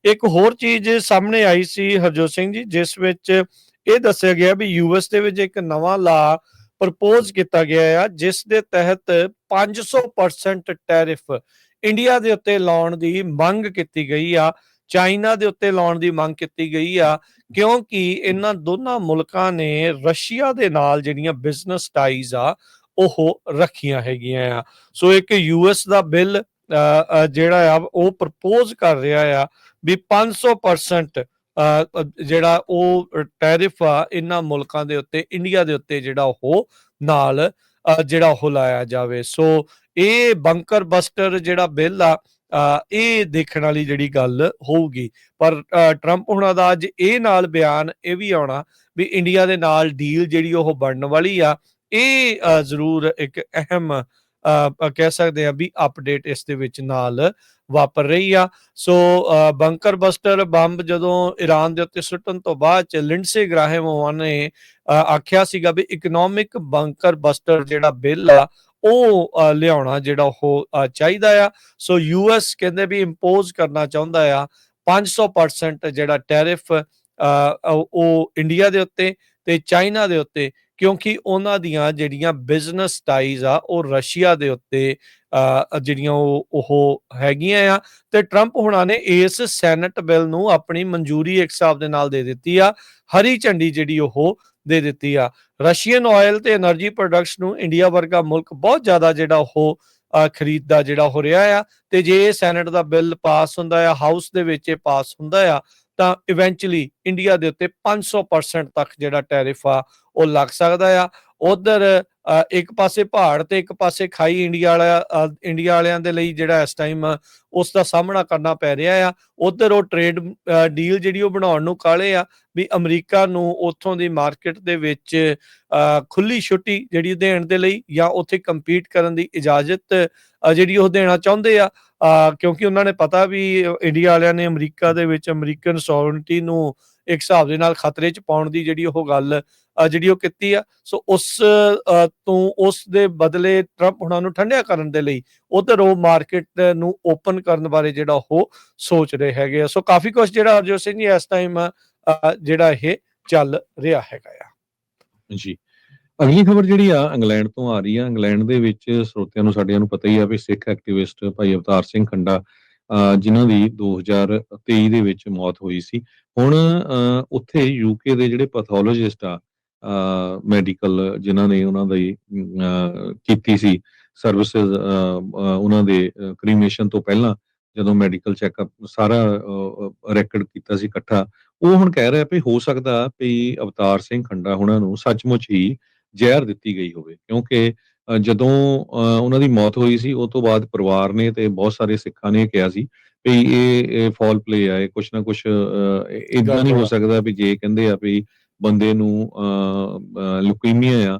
ਇੱਕ ਹੋਰ ਚੀਜ਼ ਸਾਹਮਣੇ ਆਈ ਸੀ ਹਰਜੋਤ ਸਿੰਘ ਜੀ, ਜਿਸ ਵਿੱਚ ਇਹ ਦੱਸਿਆ ਗਿਆ ਵੀ ਯੂਐਸ ਦੇ ਵਿੱਚ ਇੱਕ ਨਵਾਂ ਲਾ ਪ੍ਰਪੋਜ਼ ਕੀਤਾ ਗਿਆ ਆ, ਜਿਸ ਦੇ ਤਹਿਤ 500% ਟੈਰਿਫ ਇੰਡੀਆ ਦੇ ਉੱਤੇ ਲਾਉਣ ਦੀ ਮੰਗ ਕੀਤੀ ਗਈ ਆ, ਚਾਈਨਾ ਦੇ ਉੱਤੇ ਲਾਉਣ ਦੀ ਮੰਗ ਕੀਤੀ ਗਈ ਆ, ਕਿਉਂਕਿ ਇਹਨਾਂ ਦੋਨਾਂ ਮੁਲਕਾਂ ਨੇ ਰਸ਼ੀਆ ਦੇ ਨਾਲ ਜਿਹੜੀਆਂ ਬਿਜ਼ਨਸ ਟਾਈਜ਼ ਆ ਉਹ ਰੱਖੀਆਂ ਹੈਗੀਆਂ ਆ। ਸੋ ਇੱਕ ਯੂਐਸ ਦਾ ਬਿੱਲ ਜਿਹੜਾ ਆ ਉਹ ਪ੍ਰਪੋਜ਼ ਕਰ ਰਿਹਾ ਆ ਵੀ 500% ਜਿਹੜਾ ਉਹ ਟੈਰਿਫ ਆ ਇਹਨਾਂ ਮੁਲਕਾਂ ਦੇ ਉੱਤੇ, ਇੰਡੀਆ ਦੇ ਉੱਤੇ ਜਿਹੜਾ ਉਹ ਨਾਲ ਜਿਹੜਾ ਉਹ ਲਾਇਆ ਜਾਵੇ। ਸੋ ਇਹ ਬੰਕਰ ਬਸਟਰ ਜਿਹੜਾ ਬਿੱਲ ਆ, ਇਹ ਦੇਖਣ ਵਾਲੀ ਜਿਹੜੀ ਗੱਲ ਹੋਊਗੀ। ਪਰ ਟਰੰਪ ਹੁਣਾਂ ਦਾ ਅੱਜ ਇਹ ਨਾਲ ਬਿਆਨ ਇਹ ਵੀ ਆਉਣਾ ਵੀ ਇੰਡੀਆ ਦੇ ਨਾਲ ਡੀਲ ਜਿਹੜੀ ਉਹ ਬਣਨ ਵਾਲੀ ਆ, ਇਹ ਜ਼ਰੂਰ ਇੱਕ ਅਹਿਮ ਕਹਿ ਸਕਦੇ ਆ ਵੀ ਅਪਡੇਟ ਇਸ ਦੇ ਵਿੱਚ ਨਾਲ ਵਾਪਰ ਰਹੀ ਆ। ਸੋ ਬੰਕਰ ਬਸਟਰ ਬੰਬ ਜਦੋਂ ਈਰਾਨ ਦੇ ਉੱਤੇ ਸੁੱਟਣ ਤੋਂ ਬਾਅਦ ਚ ਲਿੰਡਸੇ ਗ੍ਰਾਹਮ ਨੇ ਆਖਿਆ ਸੀਗਾ ਵੀ ਇਕਨੋਮਿਕ ਬੰਕਰ ਬਸਟਰ ਜਿਹੜਾ ਬਿੱਲ ਆ ਉਹ ਲਿਆਉਣਾ ਜਿਹੜਾ ਉਹ ਚਾਹੀਦਾ ਆ। ਸੋ ਯੂਐਸ ਕਹਿੰਦੇ ਵੀ ਇੰਪੋਜ਼ ਕਰਨਾ ਚਾਹੁੰਦਾ ਆ 500% ਜਿਹੜਾ ਟੈਰਿਫ ਉਹ ਇੰਡੀਆ ਦੇ ਉੱਤੇ ਤੇ ਚਾਈਨਾ ਦੇ ਉੱਤੇ, ਕਿਉਂਕਿ ਉਹਨਾਂ ਦੀਆਂ ਜਿਹੜੀਆਂ ਬਿਜ਼ਨਸ ਟਾਈਜ਼ ਆ ਉਹ ਰਸ਼ੀਆ ਦੇ ਉੱਤੇ ਜਿਹੜੀਆਂ ਉਹ ਹੈਗੀਆਂ ਆ। ਤੇ ਟਰੰਪ ਹੁਣਾਂ ਨੇ ਇਸ ਸੈਨੇਟ ਬਿੱਲ ਨੂੰ ਆਪਣੀ ਮਨਜ਼ੂਰੀ ਇੱਕ ਹਿਸਾਬ ਦੇ ਨਾਲ ਦੇ ਦਿੱਤੀ ਆ, ਹਰੀ ਝੰਡੀ ਜਿਹੜੀ ਉਹ ਦੇ ਦਿੱਤੀ ਆ। ਰਸ਼ੀਅਨ ਆਇਲ ਤੇ એનર્ਜੀ ਪ੍ਰੋਡਕਟਸ ਨੂੰ ਇੰਡੀਆ ਵਰਗਾ ਮੁਲਕ ਬਹੁਤ ਜ਼ਿਆਦਾ ਜਿਹੜਾ ਉਹ ਖਰੀਦਦਾ ਜਿਹੜਾ ਹੋ ਰਿਹਾ ਆ। ਤੇ ਜੇ ਇਹ ਸੈਨੇਟ ਦਾ ਬਿੱਲ ਪਾਸ ਹੁੰਦਾ ਆ, ਹਾਊਸ ਦੇ ਵਿੱਚ ਇਹ ਪਾਸ ਹੁੰਦਾ ਆ, ਤਾਂ ਇਵੈਂਚੁਅਲੀ ਇੰਡੀਆ ਦੇ ਉੱਤੇ 500% ਤੱਕ ਜਿਹੜਾ ਟੈਰਿਫ ਆ ਉਹ ਲੱਗ ਸਕਦਾ ਆ। ਉਧਰ ਇੱਕ ਪਾਸੇ ਪਹਾੜ ਤੇ ਇੱਕ ਪਾਸੇ ਖਾਈ ਇੰਡੀਆ ਵਾਲਿਆਂ ਦੇ ਲਈ ਜਿਹੜਾ ਇਸ ਟਾਈਮ ਉਸ ਦਾ ਸਾਹਮਣਾ ਕਰਨਾ ਪੈ ਰਿਹਾ ਆ। ਉਧਰ ਉਹ ਟ੍ਰੇਡ ਡੀਲ ਜਿਹੜੀ ਉਹ ਬਣਾਉਣ ਨੂੰ ਕਾਹਲੇ ਆ ਵੀ ਅਮਰੀਕਾ ਨੂੰ ਉੱਥੋਂ ਦੀ ਮਾਰਕੀਟ ਦੇ ਵਿੱਚ ਖੁੱਲੀ ਛੁੱਟੀ ਜਿਹੜੀ ਦੇਣ ਦੇ ਲਈ ਜਾਂ ਉੱਥੇ ਕੰਪੀਟ ਕਰਨ ਦੀ ਇਜਾਜ਼ਤ ਜਿਹੜੀ ਉਹ ਦੇਣਾ ਚਾਹੁੰਦੇ ਆ, ਕਿਉਂਕਿ ਉਹਨਾਂ ਨੇ ਪਤਾ ਵੀ ਇੰਡੀਆ ਵਾਲਿਆਂ ਨੇ ਅਮਰੀਕਾ ਦੇ ਵਿੱਚ ਅਮਰੀਕਨ ਸੋਵਰਨਟੀ ਨੂੰ ਇੱਕ ਹਿਸਾਬ ਦੇ ਨਾਲ ਖਤਰੇ 'ਚ ਪਾਉਣ ਦੀ ਜਿਹੜੀ ਉਹ ਗੱਲ ਜਿਹੜੀ ਉਹ ਕੀਤੀ ਆ। ਸੋ ਉਸ ਦੇ ਬਦਲੇ ਟਰੰਪ ਉਹਨਾਂ ਨੂੰ ਠੰਡਿਆ ਕਰਨ ਦੇ ਲਈ ਉਧਰ ਉਹ ਮਾਰਕੀਟ ਨੂੰ ਓਪਨ ਕਰਨ ਬਾਰੇ ਜਿਹੜਾ ਉਹ ਸੋਚ ਰਹੇ ਹੈਗੇ ਆ। ਸੋ ਕਾਫੀ ਕੁਝ ਜਿਹੜਾ ਹਰਜੋਤ ਸਿੰਘ ਜੀ ਇਸ ਟਾਈਮ ਜਿਹੜਾ ਇਹ ਚੱਲ ਰਿਹਾ ਹੈਗਾ ਆ ਜੀ। ਅਗਲੀ ਖਬਰ ਜਿਹੜੀ ਆ ਇੰਗਲੈਂਡ ਤੋਂ ਆ ਰਹੀ ਆ। ਇੰਗਲੈਂਡ ਦੇ ਵਿੱਚ ਸਰੋਤਿਆਂ ਨੂੰ ਸਾਡਿਆਂ ਨੂੰ ਪਤਾ ਹੀ ਆ ਵੀ ਸਿੱਖ ਐਕਟਿਵਿਸਟ ਭਾਈ ਅਵਤਾਰ ਸਿੰਘ ਖੰਡਾ, ਜਿਨ੍ਹਾਂ ਦੀ 2023 ਦੇ ਵਿੱਚ ਮੌਤ ਹੋਈ ਸੀ। ਹੁਣ ਉੱਥੇ ਯੂਕੇ ਦੇ ਜਿਹੜੇ ਪੈਥੋਲੋਜਿਸਟ ਆ, ਮੈਡੀਕਲ ਜਿਨ੍ਹਾਂ ਨੇ ਉਹਨਾਂ ਦੀ ਕੀਤੀ ਸੀ ਸਰਵਿਸਿਜ਼, ਉਹਨਾਂ ਦੇ ਕ੍ਰੀਮੇਸ਼ਨ ਤੋਂ ਪਹਿਲਾਂ ਜਦੋਂ ਮੈਡੀਕਲ ਚੈੱਕਅਪ ਸਾਰਾ ਰੈਕਡ ਕੀਤਾ ਸੀ ਇਕੱਠਾ, ਉਹ ਹੁਣ ਕਹਿ ਰਿਹਾ ਵੀ ਹੋ ਸਕਦਾ ਵੀ ਅਵਤਾਰ ਸਿੰਘ ਖੰਡਾ ਉਹਨਾਂ ਨੂੰ ਸੱਚਮੁੱਚ ਹੀ ਜ਼ਹਿਰ ਦਿੱਤੀ ਗਈ ਹੋਵੇ, ਕਿਉਂਕਿ ਜਦੋਂ ਉਹਨਾਂ ਦੀ ਮੌਤ ਹੋਈ ਸੀ ਉਹ ਤੋਂ ਬਾਅਦ ਪਰਿਵਾਰ ਨੇ ਤੇ ਬਹੁਤ ਸਾਰੇ ਸਿੱਖਾਂ ਨੇ ਕਿਹਾ ਸੀ ਵੀ ਇਹ ਫਾਲ ਪਲੇ ਆ, ਇਹ ਕੁਛ ਨਾ ਕੁਛ ਏਦਾਂ ਨਹੀਂ ਹੋ ਸਕਦਾ ਵੀ ਜੇ ਕਹਿੰਦੇ ਆ ਵੀ ਬੰਦੇ ਨੂੰ ਲੁਕੀਮੀਆ ਆ